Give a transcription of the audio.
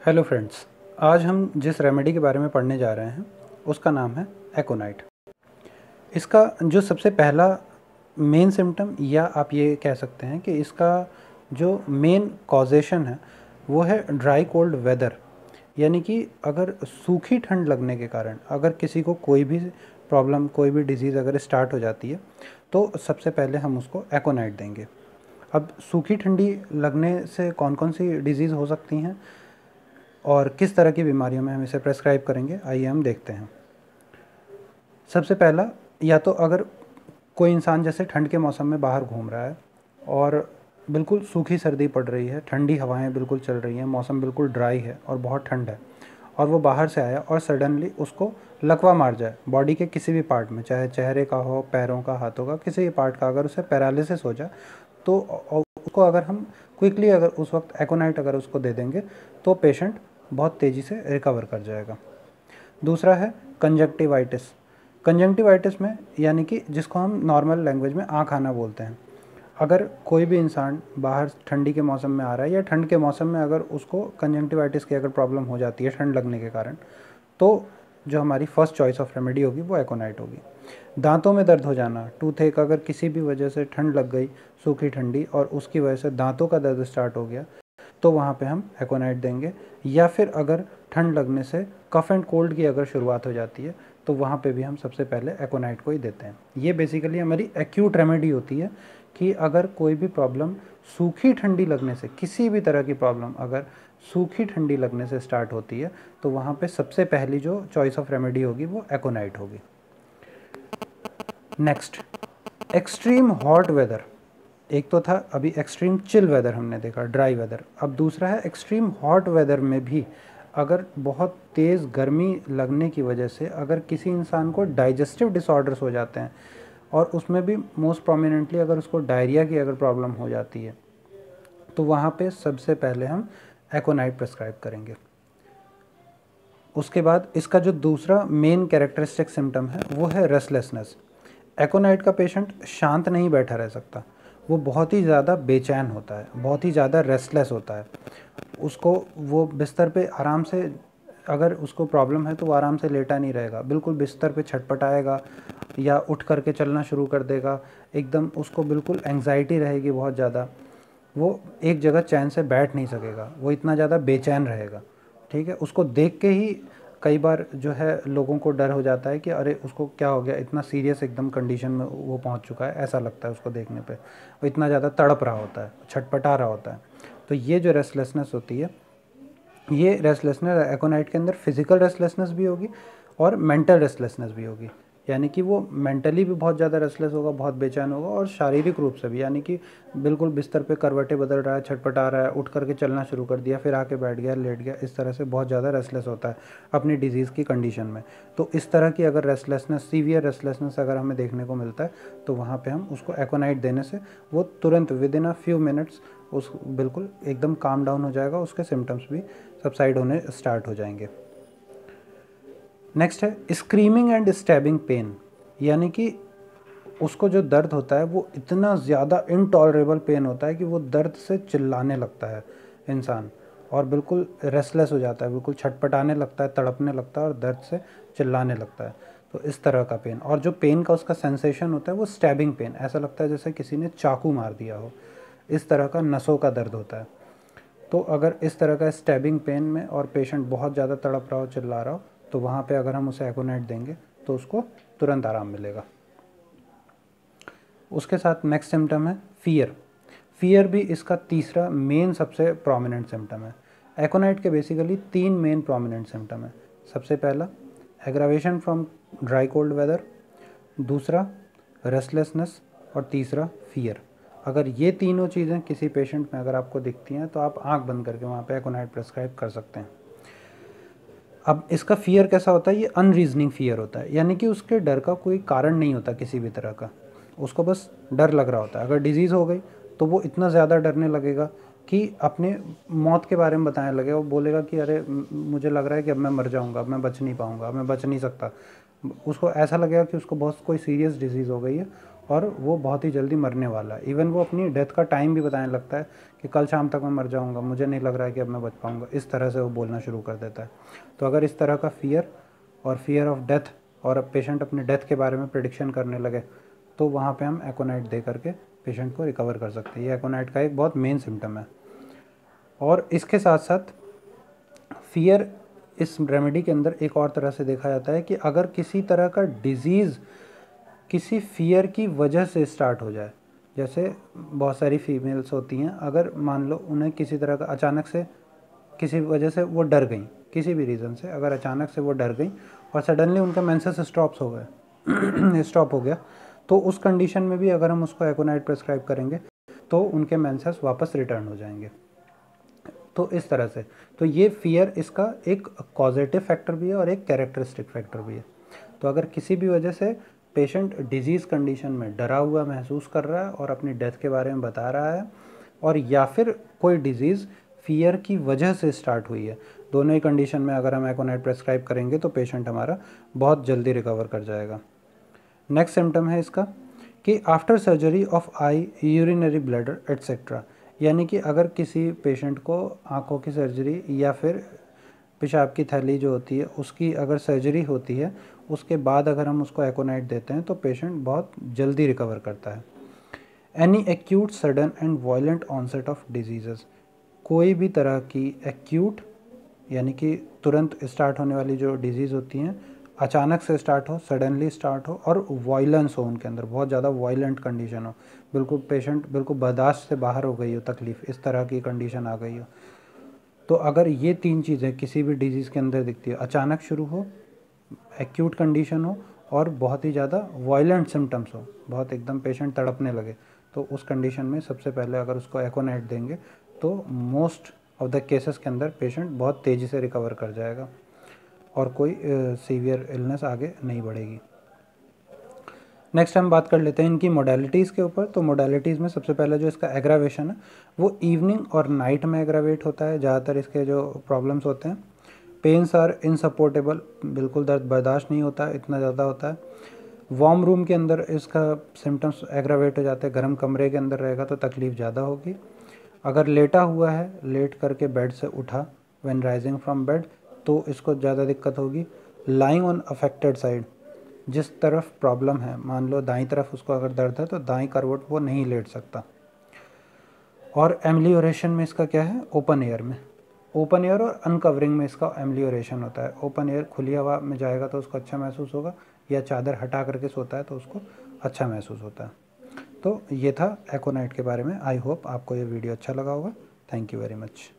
Hello friends, आज हम जिस रेमेडी के बारे में पढ़ने जा रहे हैं उसका नाम है एकोनाइट। इसका जो सबसे पहला मेन सिम्टम या आप ये कह सकते हैं कि इसका जो मेन कॉजेशन है वो है ड्राई कोल्ड वेदर। यानी कि अगर सूखी ठंड लगने के कारण अगर किसी को कोई भी प्रॉब्लम, कोई भी डिजीज़ अगर स्टार्ट हो जाती है तो सबसे पहले हम उसको एकोनाइट देंगे। अब सूखी ठंडी लगने से कौन कौन सी डिजीज़ हो सकती हैं और किस तरह की बीमारियों में हम इसे प्रेस्क्राइब करेंगे, आइए हम देखते हैं। सबसे पहला, या तो अगर कोई इंसान जैसे ठंड के मौसम में बाहर घूम रहा है और बिल्कुल सूखी सर्दी पड़ रही है, ठंडी हवाएं बिल्कुल चल रही हैं, मौसम बिल्कुल ड्राई है और बहुत ठंड है, और वो बाहर से आया और सडनली उसको लकवा मार जाए बॉडी के किसी भी पार्ट में, चाहे चेहरे का हो, पैरों का, हाथों का, किसी भी पार्ट का, अगर उसे पैरालिसिस हो जाए तो उसको अगर हम क्विकली अगर उस वक्त एकोनाइट अगर उसको दे देंगे तो पेशेंट बहुत तेज़ी से रिकवर कर जाएगा। दूसरा है कंजक्टिवाइटिस। कंजक्टिवाइटिस में यानी कि जिसको हम नॉर्मल लैंग्वेज में आँख आना बोलते हैं, अगर कोई भी इंसान बाहर ठंडी के मौसम में आ रहा है या ठंड के मौसम में अगर उसको कंजक्टिवाइटिस की अगर प्रॉब्लम हो जाती है ठंड लगने के कारण, तो जो हमारी फर्स्ट चॉइस ऑफ रेमेडी होगी वो एकोनाइट होगी। दांतों में दर्द हो जाना, टूथ एक, अगर किसी भी वजह से ठंड लग गई सूखी ठंडी और उसकी वजह से दांतों का दर्द स्टार्ट हो गया तो वहाँ पे हम एकोनाइट देंगे। या फिर अगर ठंड लगने से कफ एंड कोल्ड की अगर शुरुआत हो जाती है तो वहाँ पे भी हम सबसे पहले एकोनाइट को ही देते हैं। ये बेसिकली हमारी एक्यूट रेमेडी होती है कि अगर कोई भी प्रॉब्लम सूखी ठंडी लगने से, किसी भी तरह की प्रॉब्लम अगर सूखी ठंडी लगने से स्टार्ट होती है तो वहाँ पे सबसे पहली जो चॉइस ऑफ रेमेडी होगी वो एकोनाइट होगी। Next, extreme hot weather. एक तो था अभी एक्सट्रीम चिल वेदर हमने देखा, ड्राई वेदर। अब दूसरा है एक्सट्रीम हॉट वेदर में भी अगर बहुत तेज़ गर्मी लगने की वजह से अगर किसी इंसान को डाइजेस्टिव डिसऑर्डर्स हो जाते हैं और उसमें भी मोस्ट प्रोमिनेंटली अगर उसको डायरिया की अगर प्रॉब्लम हो जाती है तो वहाँ पे सबसे पहले हम एकोनाइट प्रेस्क्राइब करेंगे। उसके बाद इसका जो दूसरा मेन कैरेक्टरिस्टिक सिम्टम है वो है रेस्टलेसनेस। एकोनाइट का पेशेंट शांत नहीं बैठा रह सकता, वो बहुत ही ज़्यादा बेचैन होता है, बहुत ही ज़्यादा रेस्टलेस होता है। उसको वो बिस्तर पे आराम से, अगर उसको प्रॉब्लम है तो वो आराम से लेटा नहीं रहेगा, बिल्कुल बिस्तर पे छटपटाएगा या उठ करके चलना शुरू कर देगा। एकदम उसको बिल्कुल एंग्जाइटी रहेगी बहुत ज़्यादा, वो एक जगह चैन से बैठ नहीं सकेगा, वो इतना ज़्यादा बेचैन रहेगा। ठीक है, उसको देख के ही कई बार जो है लोगों को डर हो जाता है कि अरे उसको क्या हो गया, इतना सीरियस एकदम कंडीशन में वो पहुंच चुका है, ऐसा लगता है उसको देखने पे। वो इतना ज़्यादा तड़प रहा होता है, छटपटा रहा होता है। तो ये जो रेस्टलेसनेस होती है, ये रेस्टलेसनेस एकोनाइट के अंदर फिजिकल रेस्टलेसनेस भी होगी और मेंटल रेस्टलेसनेस भी होगी। यानी कि वो मेंटली भी बहुत ज़्यादा रेस्टलेस होगा, बहुत बेचैन होगा, और शारीरिक रूप से भी, यानी कि बिल्कुल बिस्तर पे करवटें बदल रहा है, छटपटा रहा है, उठ करके चलना शुरू कर दिया, फिर आके बैठ गया, लेट गया, इस तरह से बहुत ज़्यादा रेस्टलेस होता है अपनी डिजीज़ की कंडीशन में। तो इस तरह की अगर रेस्टलेसनेस, सीवियर रेस्टलेसनेस अगर हमें देखने को मिलता है तो वहाँ पर हम उसको एकोनाइट देने से वो तुरंत with in a few minutes उस बिल्कुल एकदम काम डाउन हो जाएगा, उसके सिम्टम्स भी सबसाइड होने स्टार्ट हो जाएंगे। नेक्स्ट है स्क्रीमिंग एंड स्टैबिंग पेन। यानी कि उसको जो दर्द होता है वो इतना ज़्यादा इनटॉलरेबल पेन होता है कि वो दर्द से चिल्लाने लगता है इंसान और बिल्कुल रेस्टलेस हो जाता है, बिल्कुल छटपटाने लगता है, तड़पने लगता है और दर्द से चिल्लाने लगता है। तो इस तरह का पेन, और जो पेन का उसका सेंसेशन होता है वो स्टैबिंग पेन, ऐसा लगता है जैसे किसी ने चाकू मार दिया हो, इस तरह का नसों का दर्द होता है। तो अगर इस तरह का स्टैबिंग पेन में और पेशेंट बहुत ज़्यादा तड़प रहा हो, चिल्ला रहा हो, तो वहाँ पे अगर हम उसे एकोनाइट देंगे तो उसको तुरंत आराम मिलेगा। उसके साथ नेक्स्ट सिम्टम है फियर। फियर भी इसका तीसरा मेन सबसे प्रोमिनेंट सिम्टम है। एकोनाइट के बेसिकली 3 मेन प्रोमिनेंट सिम्टम है। सबसे पहला aggravation from dry cold weather, दूसरा रेस्टलेसनेस और तीसरा फियर। अगर ये तीनों चीज़ें किसी पेशेंट में अगर आपको दिखती हैं तो आप आंख बंद करके वहाँ पे एकोनाइट प्रेस्क्राइब कर सकते हैं। अब इसका फियर कैसा होता है, ये अनरीजनिंग फियर होता है, यानी कि उसके डर का कोई कारण नहीं होता किसी भी तरह का, उसको बस डर लग रहा होता है। अगर डिजीज़ हो गई तो वो इतना ज़्यादा डरने लगेगा कि अपने मौत के बारे में बताने लगेगा। वो बोलेगा कि अरे मुझे लग रहा है कि अब मैं मर जाऊँगा, अब मैं बच नहीं पाऊँगा, अब मैं बच नहीं सकता। उसको ऐसा लगेगा कि उसको बहुत कोई सीरियस डिजीज़ हो गई है और वो बहुत ही जल्दी मरने वाला है। इवन वो अपनी डेथ का टाइम भी बताने लगता है कि कल शाम तक मैं मर जाऊंगा, मुझे नहीं लग रहा है कि अब मैं बच पाऊंगा, इस तरह से वो बोलना शुरू कर देता है। तो अगर इस तरह का फियर और फियर ऑफ डेथ और पेशेंट अपने डेथ के बारे में प्रिडिक्शन करने लगे तो वहाँ पे हम एकोनाइट दे करके पेशेंट को रिकवर कर सकते हैं। ये एकोनाइट का एक बहुत मेन सिम्टम है। और इसके साथ साथ फियर इस रेमेडी के अंदर एक और तरह से देखा जाता है कि अगर किसी तरह का डिजीज़ किसी फियर की वजह से स्टार्ट हो जाए, जैसे बहुत सारी फीमेल्स होती हैं, अगर मान लो उन्हें किसी तरह का अचानक से किसी वजह से वो डर गई, किसी भी रीज़न से अगर अचानक से वो डर गई और सडनली उनका मेंसेस स्टॉप हो गया, तो उस कंडीशन में भी अगर हम उसको एकोनाइट प्रेस्क्राइब करेंगे तो उनके मेंसेस वापस रिटर्न हो जाएंगे। तो इस तरह से तो ये फियर इसका एक कॉजेटिव फैक्टर भी है और एक कैरेक्टरिस्टिक फैक्टर भी है। तो अगर किसी भी वजह से पेशेंट डिजीज़ कंडीशन में डरा हुआ महसूस कर रहा है और अपनी डेथ के बारे में बता रहा है, और या फिर कोई डिजीज़ फियर की वजह से स्टार्ट हुई है, दोनों ही कंडीशन में अगर हम एकोनाइट प्रेस्क्राइब करेंगे तो पेशेंट हमारा बहुत जल्दी रिकवर कर जाएगा। नेक्स्ट सिम्टम है इसका कि after surgery of I, urinary bladder etcetera, यानी कि अगर किसी पेशेंट को आँखों की सर्जरी या फिर पेशाब की थैली जो होती है उसकी अगर सर्जरी होती है, उसके बाद अगर हम उसको एकोनाइट देते हैं तो पेशेंट बहुत जल्दी रिकवर करता है। Any acute sudden and violent onset of disease, कोई भी तरह की एक्यूट यानी कि तुरंत स्टार्ट होने वाली जो डिजीज़ होती हैं, अचानक से स्टार्ट हो, सडनली स्टार्ट हो और वायलेंस हो, उनके अंदर बहुत ज़्यादा वायलेंट कंडीशन हो, बिल्कुल पेशेंट बिल्कुल बर्दाश्त से बाहर हो गई हो तकलीफ़, इस तरह की कंडीशन आ गई हो। तो अगर ये तीन चीज़ें किसी भी डिजीज़ के अंदर दिखती है, अचानक शुरू हो, एक्यूट कंडीशन हो और बहुत ही ज़्यादा वायलेंट सिम्टम्स हो, बहुत एकदम पेशेंट तड़पने लगे, तो उस कंडीशन में सबसे पहले अगर उसको एकोनाइट देंगे तो मोस्ट ऑफ द केसेस के अंदर पेशेंट बहुत तेज़ी से रिकवर कर जाएगा और कोई सीवियर इलनेस आगे नहीं बढ़ेगी। नेक्स्ट हम बात कर लेते हैं इनकी मोडालिटीज़ के ऊपर। तो मोडालिटीज़ में सबसे पहले जो इसका एग्रावेशन है वो इवनिंग और नाइट में एग्रावेट होता है, ज़्यादातर इसके जो प्रॉब्लम्स होते हैं। पेन्स आर इनसपोर्टेबल, बिल्कुल दर्द बर्दाश्त नहीं होता, इतना ज़्यादा होता है। वार्म रूम के अंदर इसका सिम्टम्स एग्रावेट हो जाते हैं, गर्म कमरे के अंदर रहेगा तो तकलीफ़ ज़्यादा होगी। अगर लेटा हुआ है, लेट करके बेड से उठा व्हेन राइजिंग फ्रॉम बेड, तो इसको ज़्यादा दिक्कत होगी। लाइंग ऑन अफेक्टेड साइड, जिस तरफ प्रॉब्लम है, मान लो दाईं तरफ उसको अगर दर्द है तो दाईं करवट वो नहीं लेट सकता। और एम्लियोरेशन में इसका क्या है, ओपन एयर में, ओपन एयर और अनकवरिंग में इसका एम्लियोरेशन होता है। ओपन एयर खुली हवा में जाएगा तो उसको अच्छा महसूस होगा, या चादर हटा करके सोता है तो उसको अच्छा महसूस होता है। तो ये था एकोनाइट के बारे में। आई होप आपको ये वीडियो अच्छा लगा होगा। Thank you very much.